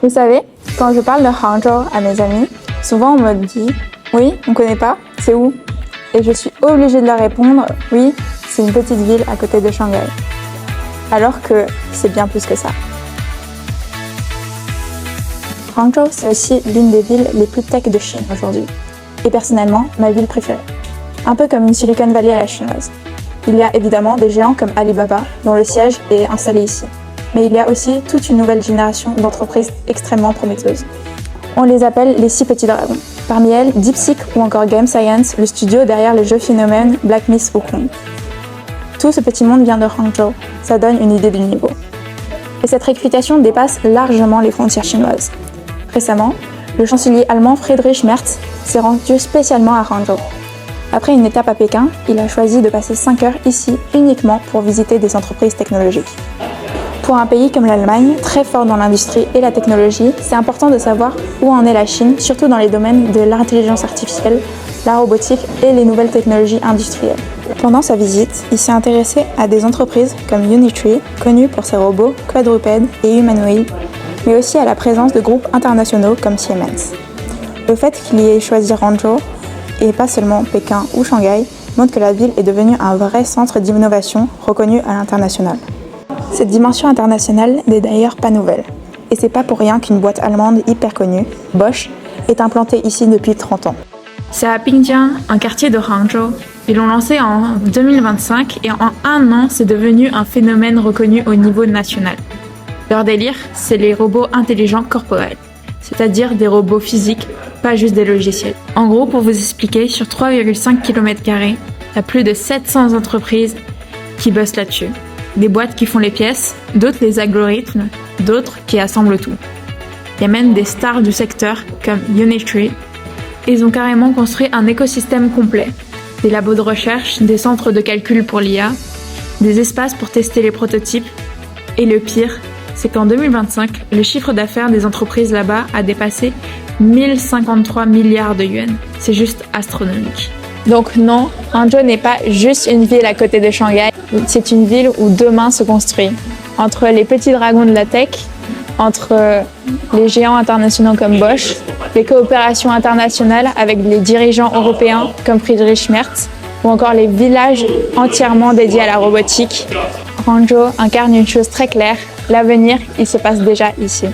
Vous savez, quand je parle de Hangzhou à mes amis, souvent on me dit « Oui, on connaît pas, c'est où ?» Et je suis obligée de leur répondre « Oui, c'est une petite ville à côté de Shanghai. » Alors que c'est bien plus que ça. Hangzhou, c'est aussi l'une des villes les plus tech de Chine aujourd'hui. Et personnellement, ma ville préférée. Un peu comme une Silicon Valley à la chinoise. Il y a évidemment des géants comme Alibaba, dont le siège est installé ici. Mais il y a aussi toute une nouvelle génération d'entreprises extrêmement prometteuses. On les appelle les 6 petits dragons. Parmi elles, DeepSeek ou encore Game Science, le studio derrière le jeu phénomène Black Myth Wukong. Tout ce petit monde vient de Hangzhou, ça donne une idée du niveau. Et cette réputation dépasse largement les frontières chinoises. Récemment, le chancelier allemand Friedrich Merz s'est rendu spécialement à Hangzhou. Après une étape à Pékin, il a choisi de passer 5 heures ici uniquement pour visiter des entreprises technologiques. Pour un pays comme l'Allemagne, très fort dans l'industrie et la technologie, c'est important de savoir où en est la Chine, surtout dans les domaines de l'intelligence artificielle, la robotique et les nouvelles technologies industrielles. Pendant sa visite, il s'est intéressé à des entreprises comme Unitree, connues pour ses robots quadrupèdes et humanoïdes, mais aussi à la présence de groupes internationaux comme Siemens. Le fait qu'il y ait choisi Hangzhou, et pas seulement Pékin ou Shanghai, montre que la ville est devenue un vrai centre d'innovation reconnu à l'international. Cette dimension internationale n'est d'ailleurs pas nouvelle. Et c'est pas pour rien qu'une boîte allemande hyper connue, Bosch, est implantée ici depuis 30 ans. C'est à Pingjiang, un quartier de Hangzhou. Ils l'ont lancé en 2025 et en un an, c'est devenu un phénomène reconnu au niveau national. Leur délire, c'est les robots intelligents corporels, c'est-à-dire des robots physiques, pas juste des logiciels. En gros, pour vous expliquer, sur 3,5 km², il y a plus de 700 entreprises qui bossent là-dessus. Des boîtes qui font les pièces, d'autres les algorithmes, d'autres qui assemblent tout. Il y a même des stars du secteur comme Unitree. Ils ont carrément construit un écosystème complet. Des labos de recherche, des centres de calcul pour l'IA, des espaces pour tester les prototypes. Et le pire, c'est qu'en 2025, le chiffre d'affaires des entreprises là-bas a dépassé 1053 milliards de yuans. C'est juste astronomique. Donc non, Hangzhou n'est pas juste une ville à côté de Shanghai, c'est une ville où demain se construit. Entre les petits dragons de la tech, entre les géants internationaux comme Bosch, les coopérations internationales avec les dirigeants européens comme Friedrich Merz, ou encore les villages entièrement dédiés à la robotique, Hangzhou incarne une chose très claire, l'avenir, il se passe déjà ici.